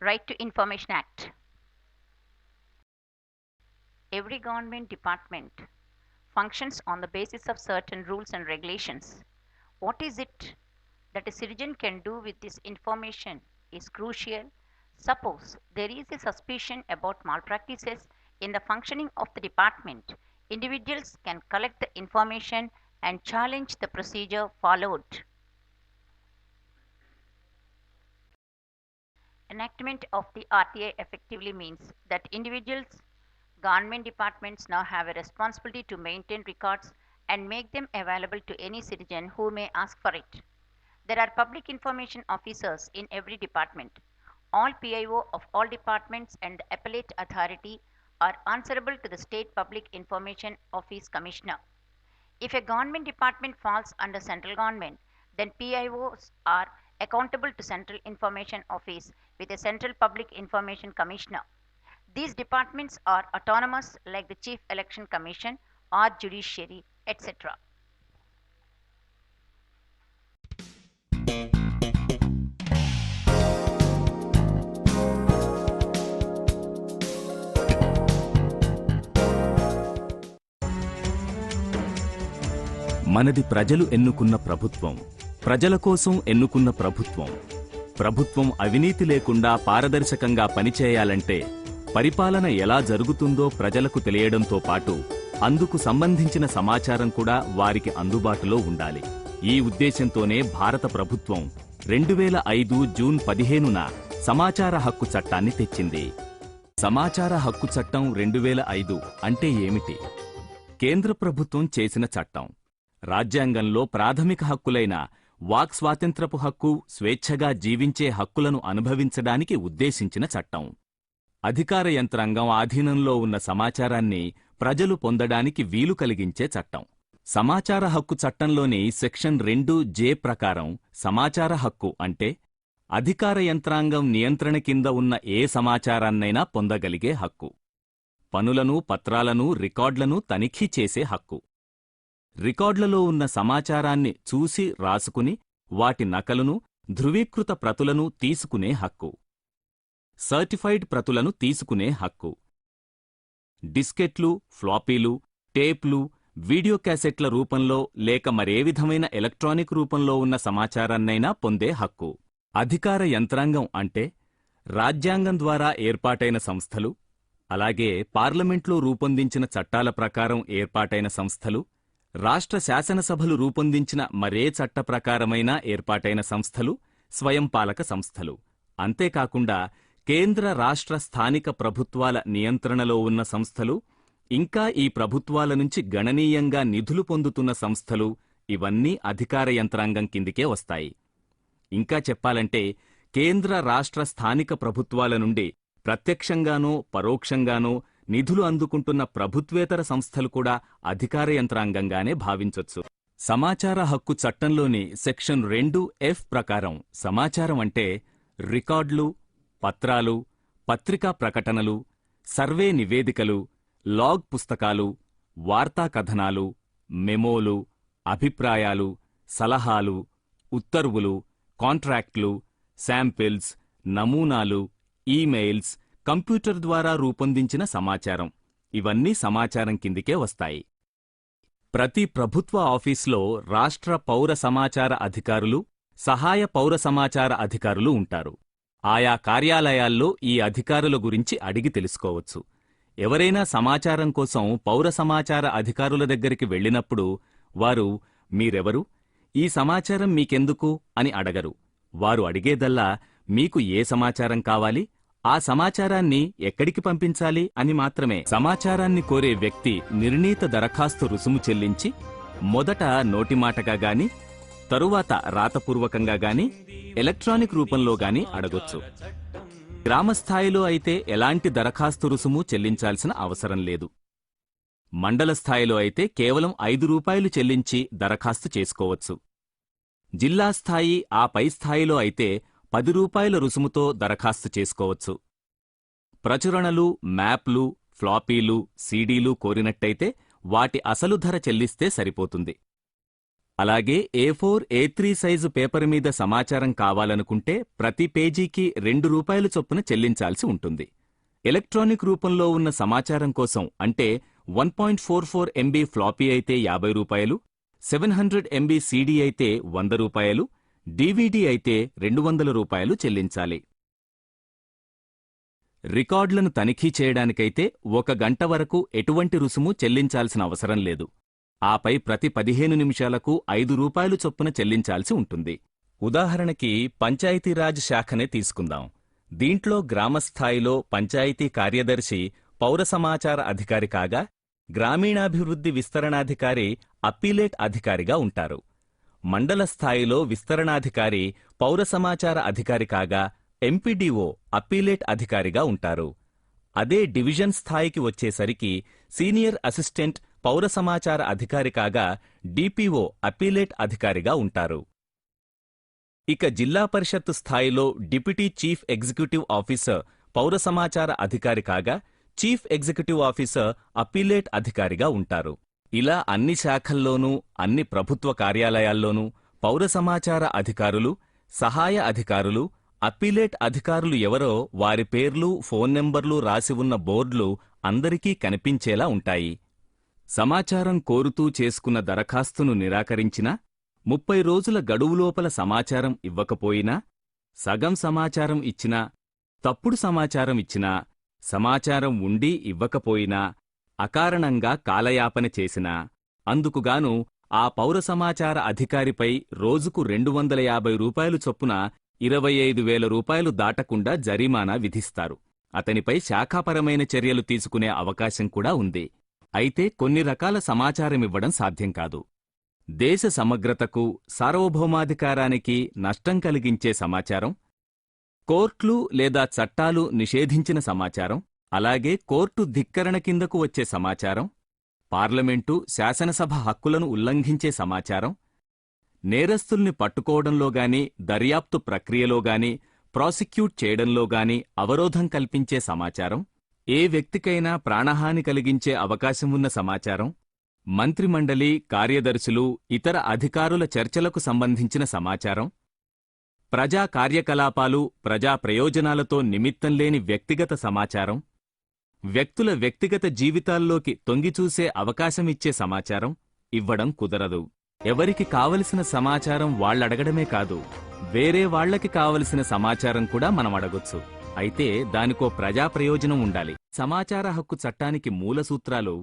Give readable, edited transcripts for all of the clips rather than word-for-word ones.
Right to Information Act. Every government department functions on the basis of certain rules and regulations. What is it that a citizen can do with this information is crucial. Suppose there is a suspicion about malpractices in the functioning of the department, individuals can collect the information and challenge the procedure followed. Enactment of the RTA effectively means that individuals, government departments now have a responsibility to maintain records and make them available to any citizen who may ask for it. There are public information officers in every department. All PIO of all departments and the appellate authority are answerable to the State Public Information Office Commissioner. If a government department falls under central government, then PIOs are accountable to Central Information Office with a Central Public Information Commissioner. These departments are autonomous like the Chief Election Commission or Judiciary, etc. మనది ప్రజలు ఎన్నుకున్న ప్రభుత్వం, ప్రజల కోసం ఎన్నుకున్న ప్రభుత్వం. ప్రభుత్వం అవినీతి లేకుండా పారదర్శకంగా పనిచేయాలంటే పరిపాలన ఎలా జరుగుతుందో ప్రజలకు తెలియడంతో పాటు అందుకు సంబంధించిన సమాచారం కూడా వారికి అందుబాటులో ఉండాలి. ఈ ఉద్దేశంతోనే భారత ప్రభుత్వం 2005 జూన్ 15న సమాచార హక్కు చట్టాన్ని తెచ్చింది. సమాచార హక్కు చట్టం 2005 అంటే ఏమిటి? కేంద్ర ప్రభుత్వం చేసిన చట్టం. రాజ్యాంగంలో ప్రాథమిక హక్కులైన వాక్ స్వాతంత్రపు హక్కు, స్వేచ్ఛగా జీవించే హక్కులను అనుభవించడానికి ఉద్దేశించిన చట్టం. అధికార యంత్రాంగం ఆధీనంలో ఉన్న సమాచారాన్ని ప్రజలు పొందడానికి వీలు కలిగించే చట్టం. సమాచార హక్కు చట్టంలోని సెక్షన్ 2(j) ప్రకారం సమాచార హక్కు అంటే అధికార యంత్రాంగం నియంత్రణ కింద ఉన్న ఏ సమాచారాన్నైనా పొందగలిగే హక్కు. పనులను, పత్రాలను, రికార్డులను తనిఖీ చేసే హక్కు. రికార్డులలో ఉన్న సమాచారాన్ని చూసి రాసుకుని వాటి నకలును, ధృవీకృత ప్రతులను తీసుకునే హక్కు. సర్టిఫైడ్ ప్రతులను తీసుకునే హక్కు. డిస్కెట్లు, ఫ్లాపీలు, టేప్లు, వీడియో క్యాసెట్ల రూపంలో లేక మరే విధమైన ఎలక్ట్రానిక్ రూపంలో ఉన్న సమాచారాన్నైనా పొందే హక్కు. అధికార యంత్రాంగం అంటే రాజ్యాంగం ద్వారా ఏర్పాటైన సంస్థలు, అలాగే పార్లమెంట్లో రూపొందించిన చట్టాల ప్రకారం ఏర్పాటైన సంస్థలు, రాష్ట్ర శాసనసభలు రూపొందించిన మరే చట్ట ప్రకారమైనా ఏర్పాటైన సంస్థలు, స్వయంపాలక సంస్థలు. అంతేకాకుండా కేంద్ర, రాష్ట్ర, స్థానిక ప్రభుత్వాల నియంత్రణలో ఉన్న సంస్థలు, ఇంకా ఈ ప్రభుత్వాల నుంచి గణనీయంగా నిధులు పొందుతున్న సంస్థలు, ఇవన్నీ అధికార యంత్రాంగం కిందికే వస్తాయి. ఇంకా చెప్పాలంటే కేంద్ర, రాష్ట్ర, స్థానిక ప్రభుత్వాల నుండి ప్రత్యక్షంగానో పరోక్షంగానో నిధులు అందుకుంటున్న ప్రభుత్వేతర సంస్థలు కూడా అధికార యంత్రాంగంగానే భావించొచ్చు. సమాచార హక్కు చట్టంలోని సెక్షన్ 2(f) ప్రకారం సమాచారం అంటే రికార్డులు, పత్రాలు, పత్రికా ప్రకటనలు, సర్వే నివేదికలు, లాగ్ పుస్తకాలు, వార్తా కథనాలు, మెమోలు, అభిప్రాయాలు, సలహాలు, ఉత్తర్వులు, కాంట్రాక్ట్లు, శాంపిల్స్, నమూనాలు, ఈమెయిల్స్, కంప్యూటర్ ద్వారా రూపొందించిన సమాచారం. ఇవన్నీ సమాచారం కిందికే వస్తాయి. ప్రతి ప్రభుత్వ ఆఫీస్లో రాష్ట్ర పౌర సమాచార అధికారులు, సహాయ పౌర సమాచార అధికారులు ఉంటారు. ఆయా కార్యాలయాల్లో ఈ అధికారుల గురించి అడిగి తెలుసుకోవచ్చు. ఎవరైనా సమాచారం కోసం పౌర సమాచార అధికారుల దగ్గరికి వెళ్ళినప్పుడు వారు మీరెవరు, ఈ సమాచారం మీకెందుకు అని అడగరు. వారు అడిగేదల్లా మీకు ఏ సమాచారం కావాలి, ఆ సమాచారాన్ని ఎక్కడికి పంపించాలి అని మాత్రమే. సమాచారాన్ని కోరే వ్యక్తి నిర్ణీత దరఖాస్తు రుసుము చెల్లించి మొదట నోటిమాటగా గాని, తరువాత రాతపూర్వకంగా గాని, ఎలక్ట్రానిక్ రూపంలో గాని అడగొచ్చు. గ్రామస్థాయిలో అయితే ఎలాంటి దరఖాస్తు రుసుము చెల్లించాల్సిన అవసరం లేదు. మండల స్థాయిలో అయితే కేవలం 5 రూపాయలు చెల్లించి దరఖాస్తు చేసుకోవచ్చు. జిల్లా స్థాయి, ఆ పై స్థాయిలో అయితే 10 రూపాయల రుసుముతో దరఖాస్తు చేసుకోవచ్చు. ప్రచురణలు, మ్యాప్లు, ఫ్లాపీలు, సీడీలు కోరినట్టయితే వాటి అసలు ధర చెల్లిస్తే సరిపోతుంది. అలాగే A4, A3 సైజు పేపర్ మీద సమాచారం కావాలనుకుంటే ప్రతి పేజీకి ₹2 చొప్పున చెల్లించాల్సి ఉంటుంది. ఎలక్ట్రానిక్ రూపంలో ఉన్న సమాచారం కోసం అంటే 1.44 MB ఫ్లాపీ అయితే ₹50, 700 MB CD అయితే ₹100, DVD అయితే ₹200 చెల్లించాలి. రికార్డులను తనిఖీ చేయడానికైతే 1 గంట వరకు ఎటువంటి రుసుము చెల్లించాల్సిన అవసరం లేదు. ఆపై ప్రతి 15 నిమిషాలకు ₹5 చొప్పున చెల్లించాల్సి ఉంటుంది. ఉదాహరణకి పంచాయతీరాజ్ శాఖనే తీసుకుందాం. దీంట్లో గ్రామస్థాయిలో పంచాయతీ కార్యదర్శి పౌర సమాచార అధికారి కాగా, గ్రామీణాభివృద్ధి విస్తరణాధికారి అప్పీలేట్ అధికారిగా ఉంటారు. మండల స్థాయిలో విస్తరణాధికారి పౌర సమాచార అధికారి కాగా, ఎంపీడీఓ అప్పీలేట్ అధికారిగా ఉంటారు. అదే డివిజన్ స్థాయికి వచ్చేసరికి సీనియర్ అసిస్టెంట్ పౌర సమాచార అధికారి కాగా, డిపిఓ అప్పీలేట్ అధికారిగా ఉంటారు. ఇక జిల్లా పరిషత్తు స్థాయిలో డిప్యూటీ చీఫ్ ఎగ్జిక్యూటివ్ ఆఫీసర్ పౌర సమాచార అధికారి కాగా, చీఫ్ ఎగ్జిక్యూటివ్ ఆఫీసర్ అప్పీలేట్ అధికారిగా ఉంటారు. ఇలా అన్ని శాఖల్లోనూ, అన్ని ప్రభుత్వ కార్యాలయాల్లోనూ పౌర సమాచార అధికారులు, సహాయ అధికారులు, అప్పీలేట్ అధికారులు ఎవరో వారి పేర్లు, ఫోన్ నెంబర్లు రాసి ఉన్న బోర్డులు అందరికీ కనిపించేలా ఉంటాయి. సమాచారం కోరుతూ చేసుకున్న దరఖాస్తును నిరాకరించినా, 30 రోజుల గడువులోపల సమాచారం ఇవ్వకపోయినా, సగం సమాచారం ఇచ్చినా, తప్పుడు సమాచారం ఇచ్చినా, సమాచారం ఉండి ఇవ్వకపోయినా, అకారణంగా కాలయాపన చేసినా, అందుకుగాను ఆ పౌర సమాచార అధికారిపై రోజుకు ₹250 చొప్పున ₹25,000 దాటకుండా జరిమానా విధిస్తారు. అతనిపై శాఖాపరమైన చర్యలు తీసుకునే అవకాశం కూడా ఉంది. అయితే కొన్ని రకాల సమాచారమివ్వడం సాధ్యం కాదు. దేశ సమగ్రతకు, సార్వభౌమాధికారానికి నష్టం కలిగించే సమాచారం, కోర్టులు లేదా చట్టాలు నిషేధించిన సమాచారం, అలాగే కోర్టు ధిక్కరణ కిందకు వచ్చే సమాచారం, పార్లమెంటు, శాసనసభ హక్కులను ఉల్లంఘించే సమాచారం, నేరస్తుల్ని పట్టుకోవడంలోగాని, దర్యాప్తు ప్రక్రియలోగాని, ప్రాసిక్యూట్ చేయడంలోగాని అవరోధం కల్పించే సమాచారం, ఏ వ్యక్తికైనా ప్రాణహాని కలిగించే అవకాశమున్న సమాచారం, మంత్రిమండలి, కార్యదర్శులు, ఇతర అధికారుల చర్చలకు సంబంధించిన సమాచారం, ప్రజా కార్యకలాపాలు, ప్రజా ప్రయోజనాలతో నిమిత్తంలేని వ్యక్తిగత సమాచారం, వ్యక్తుల వ్యక్తిగత జీవితాల్లోకి తొంగిచూసే అవకాశమిచ్చే సమాచారం ఇవ్వడం కుదరదు. ఎవరికి కావలసిన సమాచారం వాళ్లడగడమే కాదు, వేరే వాళ్లకి కావలసిన సమాచారం కూడా మనం అడగొచ్చు. అయితే దానికో ప్రజా ప్రయోజనం ఉండాలి. సమాచార హక్కు చట్టానికి మూల సూత్రాలు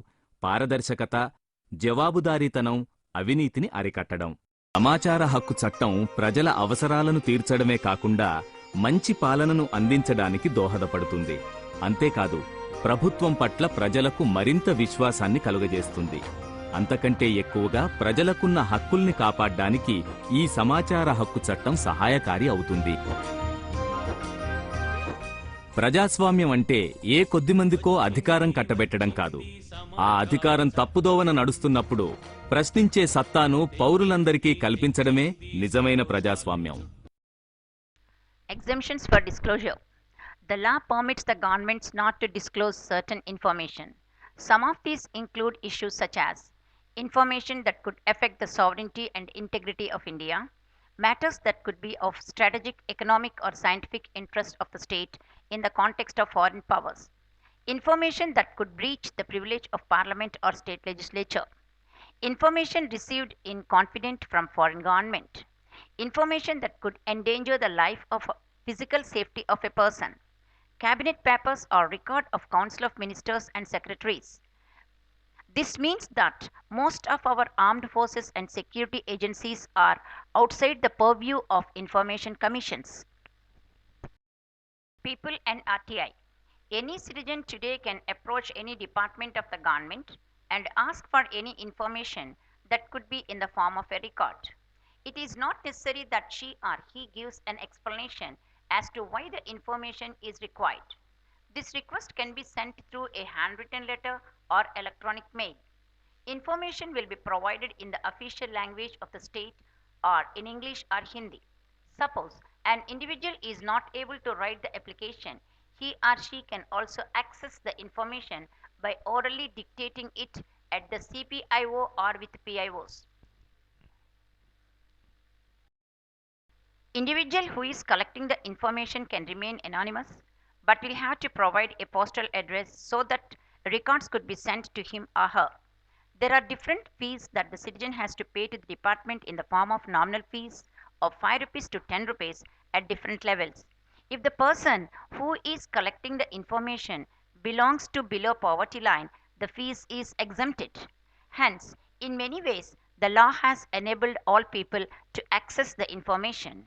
పారదర్శకత, జవాబుదారీతనం, అవినీతిని అరికట్టడం. సమాచార హక్కు చట్టం ప్రజల అవసరాలను తీర్చడమే కాకుండా మంచి పాలనను అందించడానికి దోహదపడుతుంది. అంతేకాదు, ప్రభుత్వం పట్ల ప్రజలకు మరింత విశ్వాసాన్ని కలుగజేస్తుంది. అంతకంటే ఎక్కువగా ప్రజలకున్న హక్కుల్ని కాపాడ్డానికి ఈ సమాచార హక్కు చట్టం సహాయకారి అవుతుంది. ప్రజాస్వామ్యం అంటే ఏ కొద్దిమందికో అధికారం కట్టబెట్టడం కాదు. ఆ అధికారం తప్పుదోవన నడుస్తున్నప్పుడు ప్రశ్నించే సత్తాను పౌరులందరికీ కల్పించడమే నిజమైన ప్రజాస్వామ్యం. Exemptions for disclosure. The law permits the governments not to disclose certain information. Some of these include issues such as information that could affect the sovereignty and integrity of India, matters that could be of strategic, economic, or scientific interest of the state in the context of foreign powers, information that could breach the privilege of parliament or state legislature, information received in confidence from foreign government, information that could endanger the life or physical safety of a person, cabinet papers or record of council of ministers and secretaries. This means that most of our armed forces and security agencies are outside the purview of information commissions. People and RTI. Any citizen today can approach any department of the government and ask for any information that could be in the form of a record. It is not necessary that she or he gives an explanation as to why the information is required. This request can be sent through a handwritten letter or electronic mail. Information will be provided in the official language of the state or in English or Hindi. Suppose an individual is not able to write the application, he or she can also access the information by orally dictating it at the CPIO or with PIOs. Individual who is collecting the information can remain anonymous, but will have to provide a postal address so that records could be sent to him or her. There are different fees that the citizen has to pay to the department in the form of nominal fees of 5 rupees to 10 rupees at different levels. If the person who is collecting the information belongs to below poverty line, the fees is exempted. Hence, in many ways, the law has enabled all people to access the information.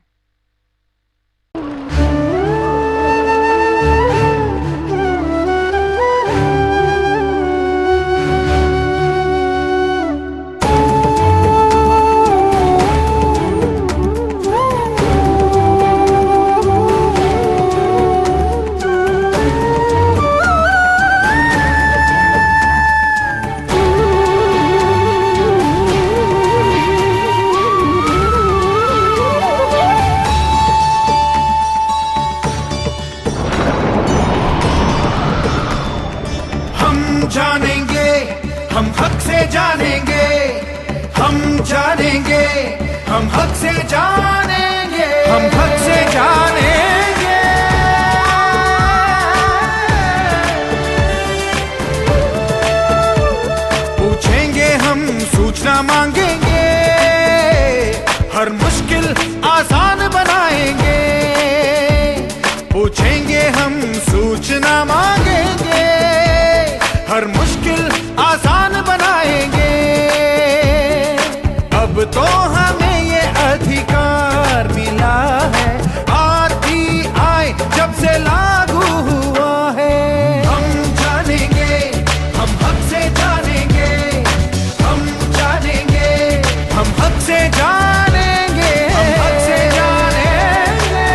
जानेंगे हम हक से जानेंगे हम जानेंगे हम हक से जानेंगे हम हक से जानेंगे पूछेंगे हम सूचना मांगेंगे हर मुश्किल आसान बनाएंगे पूछेंगे हम सूचना मांगेंगे हर मुश्किल आसान बनाएंगे अब तो हमें ये अधिकार मिला है आरटीआई जब से लागू हुआ है हम जानेंगे हम हक से जानेंगे हम जानेंगे हम हक से जानेंगे हम हक से जानेंगे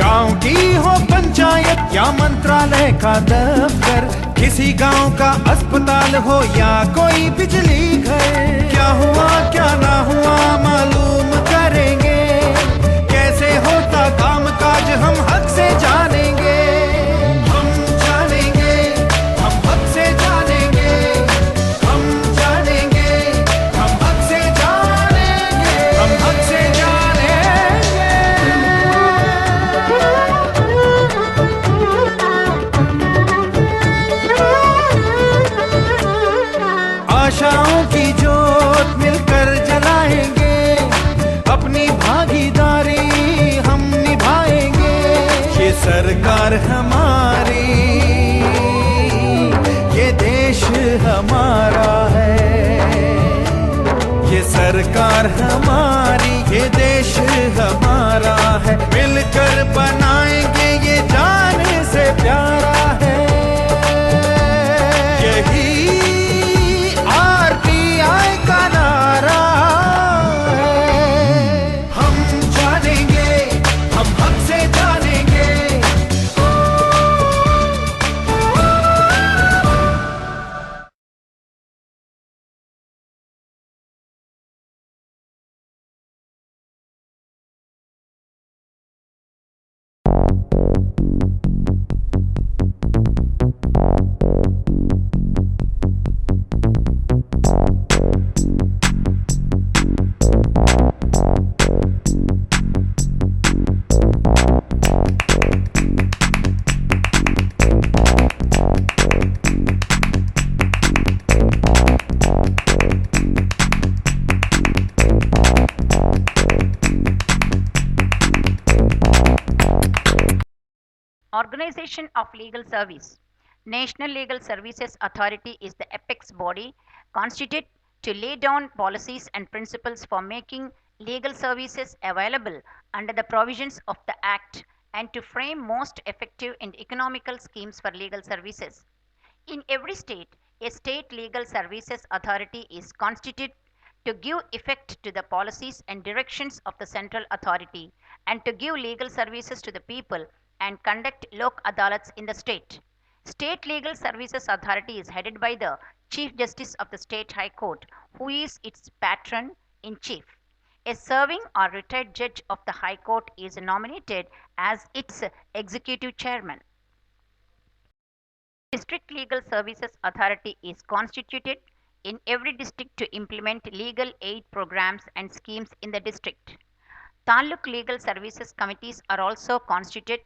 गांव की हो पंचायत या मंत्रालय का दफ्तर किसी गांव का अस्पताल हो या कोई बिजली घर क्या हुआ क्या ना हुआ मालूम करेंगे कैसे होता काम काज हम हक से जानेंगे हम जानेंगे हम हक से जानेंगे हम जानेंगे हम हक से जानेंगे हम हक से आशाओं की जोत मिलकर जलाएंगे अपनी भागीदारी हम निभाएंगे ये सरकार हमारी ये देश हमारा है ये सरकार हमारी ये देश हमारा है मिलकर बनाएंगे ये जान से प्यारा है यही आरटीआई का नारा है हम जानेंगे हम हक से जानेंगे Organization of Legal Service. National Legal Services Authority is the apex body constituted to lay down policies and principles for making legal services available under the provisions of the Act and to frame most effective and economical schemes for legal services. In every state, a state legal services authority is constituted to give effect to the policies and directions of the central authority and to give legal services to the people and conduct lok adalats in the state. State Legal Services Authority is headed by the Chief Justice of the State High Court, who is its patron in chief. A serving or retired judge of the High Court is nominated as its executive chairman. District Legal Services Authority is constituted in every district to implement legal aid programs and schemes in the district. Taluk Legal Services Committees are also constituted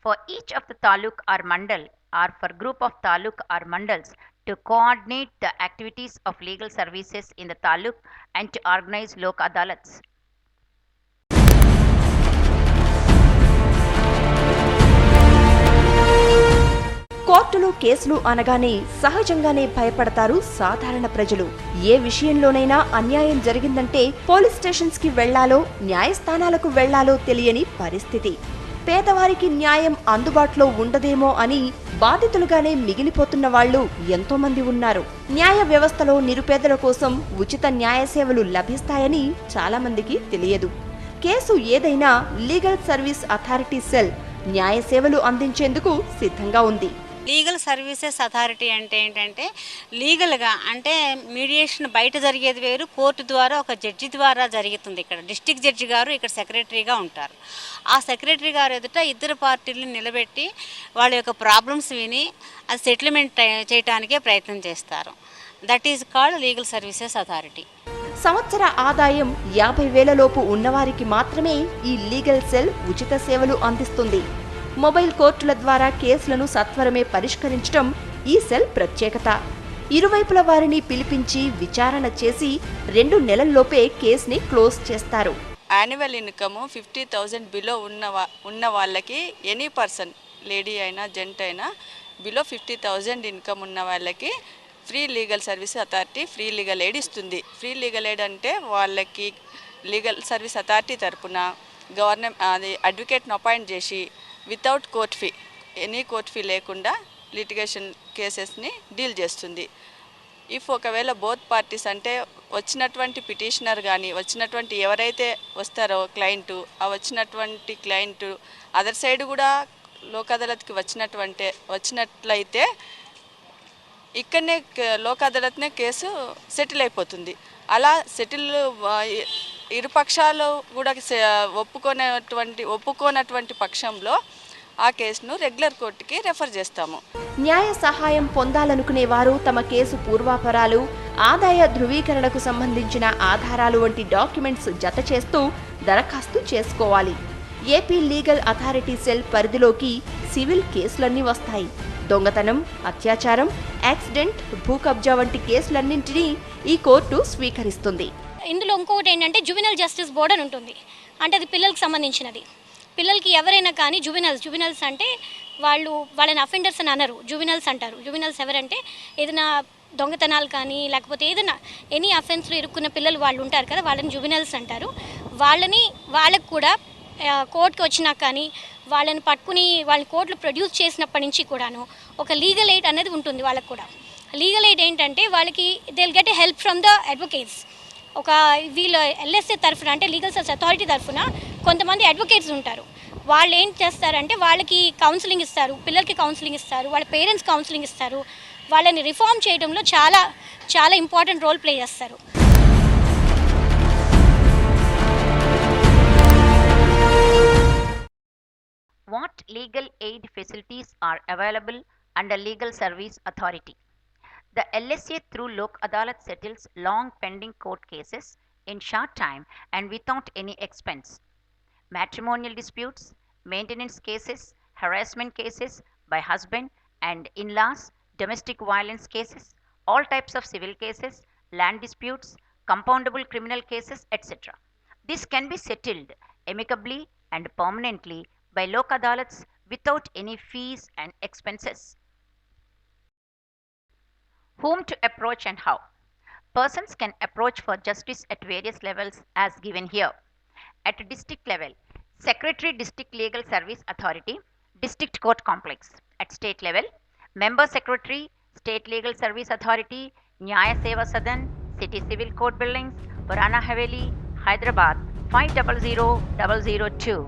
for each of the taluk or mandal or for group of taluk or mandals to coordinate the activities of legal services in the taluk and to organize Lok Adalats. కోర్టులు కేసులు అనగానే సహజంగానే భయపడతారు సాధారణ ప్రజలు. ఏ విషయంలోనైనా అన్యాయం జరిగిందంటే పోలీస్ స్టేషన్స్ కి వెళ్లాలో న్యాయస్థానాలకు వెళ్లాలో తెలియని పరిస్థితి. పేదవారికి న్యాయం అందుబాటులో ఉండదేమో అని బాధితులుగానే మిగిలిపోతున్న వాళ్లు ఎంతో మంది ఉన్నారు. న్యాయ వ్యవస్థలో నిరుపేదల కోసం ఉచిత న్యాయ సేవలు లభిస్తాయని చాలా మందికి తెలియదు. కేసు ఏదైనా లీగల్ సర్వీస్ అథారిటీ సెల్ న్యాయ సేవలు అందించేందుకు సిద్ధంగా ఉంది. లీగల్ సర్వీసెస్ అథారిటీ అంటే ఏంటంటే లీగల్గా అంటే మీడియేషన్ బయట జరిగేది వేరు, కోర్టు ద్వారా ఒక జడ్జి ద్వారా జరుగుతుంది. ఇక్కడ డిస్ట్రిక్ట్ జడ్జి గారు ఇక్కడ సెక్రటరీగా ఉంటారు. ఆ సెక్రటరీ గారు ఎదుట ఇద్దరు పార్టీలను నిలబెట్టి వాళ్ళ యొక్క ప్రాబ్లమ్స్ విని అది సెటిల్మెంట్ చేయడానికే ప్రయత్నం చేస్తారు. That is called legal services authority. సంవత్సర ఆదాయం 50,000 లోపు ఉన్నవారికి మాత్రమే ఈ లీగల్ సెల్ ఉచిత సేవలు అందిస్తుంది. మొబైల్ కోర్టుల ద్వారా కేసులను సత్వరమే పరిష్కరించడం ఈ సెల్ ప్రత్యేకత. ఇరువైపుల వారిని పిలిపించి విచారణ చేసి 2 నెలల్లోపే కేసుని క్లోజ్ చేస్తారు. యాన్యువల్ ఇన్కమ్ 50,000 బిలో ఉన్న వాళ్ళకి ఎనీ పర్సన్, లేడీ అయినా జెంట్ అయినా, బిలో 50,000 ఇన్కమ్ ఉన్న వాళ్ళకి free legal service authority free legal aid ఇస్తుంది. ఫ్రీ లీగల్ ఎయిడ్ అంటే వాళ్ళకి లీగల్ సర్వీస్ అథారిటీ తరపున గవర్నమెంట్ అడ్వకేట్ను అపాయింట్ చేసి without court fee, any court fee లేకుండా లిటిగేషన్ కేసెస్ని డీల్ చేస్తుంది. ఇఫ్ ఒకవేళ బోత్ పార్టీస్ అంటే వచ్చినటువంటి పిటిషనర్ కానీ వచ్చినటువంటి ఎవరైతే వస్తారో క్లయింటు, ఆ వచ్చినటువంటి క్లయింటు అదర్ సైడ్ కూడా లోక్ అదాలత్కి వచ్చినట్లయితే ఇక్కడనే లోక్ అదాలత్నే కేసు సెటిల్ అయిపోతుంది. అలా సెటిల్ ఇరుపక్షాలు కూడా ఒప్పుకోనటువంటి పక్షంలో ఆ కేసును రెగ్యులర్ కోర్టుకి రెఫర్ చేస్తాము. న్యాయ సహాయం పొందాలనుకునే వారు తమ కేసు పూర్వాపరాలు, ఆదాయ ధృవీకరణకు సంబంధించిన ఆధారాలు వంటి డాక్యుమెంట్స్ జత చేస్తూ దరఖాస్తు చేసుకోవాలి. ఏపీ లీగల్ అథారిటీ సెల్ పరిధిలోకి సివిల్ కేసులన్నీ వస్తాయి. దొంగతనం, అత్యాచారం, యాక్సిడెంట్, భూ కబ్జా వంటి కేసులన్నింటినీ ఈ కోర్టు స్వీకరిస్తుంది. ఇందులో ఇంకొకటి ఏంటంటే జువెనల్ జస్టిస్ బోర్డ్ అని ఉంటుంది. అంటే అది పిల్లలకు సంబంధించినది. పిల్లలకి ఎవరైనా కానీ జువెనల్స్ అంటే వాళ్ళని అఫెండర్స్ అని అనరు, జువెనల్స్ అంటారు. జువెనల్స్ ఎవరంటే ఏదైనా దొంగతనాలు కానీ లేకపోతే ఏదైనా ఎనీ అఫెన్స్లో ఇరుక్కున్న పిల్లలు వాళ్ళు ఉంటారు కదా, వాళ్ళని జువెనల్స్ అంటారు. వాళ్ళకు కూడా కోర్టుకి వచ్చినా కానీ వాళ్ళని పట్టుకుని వాళ్ళని కోర్టులో ప్రొడ్యూస్ చేసినప్పటి నుంచి కూడాను ఒక లీగల్ ఎయిడ్ అనేది ఉంటుంది వాళ్ళకు కూడా. లీగల్ ఎయిడ్ ఏంటంటే వాళ్ళకి they will get a help from the advocates. ఒక వీళ్ళ ఎల్ఎస్ఏ తరఫున అంటే లీగల్ సర్వీస్ అథారిటీ తరఫున కొంతమంది అడ్వకేట్స్ ఉంటారు. వాళ్ళు ఏం చేస్తారంటే వాళ్ళకి కౌన్సిలింగ్ ఇస్తారు, పిల్లలకి కౌన్సిలింగ్ ఇస్తారు, వాళ్ళ పేరెంట్స్ కౌన్సిలింగ్ ఇస్తారు. వాళ్ళని రిఫార్మ్ చేయడంలో చాలా చాలా ఇంపార్టెంట్ రోల్ ప్లే చేస్తారు. What legal aid facilities are available under Legal Service Authority? The LSA through Lok Adalat settles long pending court cases in short time and without any expense. Matrimonial disputes, maintenance cases, harassment cases by husband and in-laws, domestic violence cases, all types of civil cases, land disputes, compoundable criminal cases, etc. This can be settled amicably and permanently by Lok Adalats without any fees and expenses. Whom to approach and how? Persons can approach for justice at various levels as given here. At district level, Secretary District Legal Service Authority, District Court Complex. At state level, Member Secretary, State Legal Service Authority, Nyaya Seva Sadan, City Civil Court Buildings, Purana Haveli, Hyderabad 500002.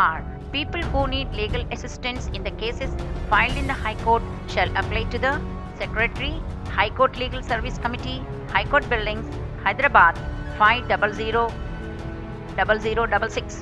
Are people who need legal assistance in the cases filed in the High Court shall apply to the Secretary, High Court Legal Service Committee, High Court Buildings, Hyderabad 500066.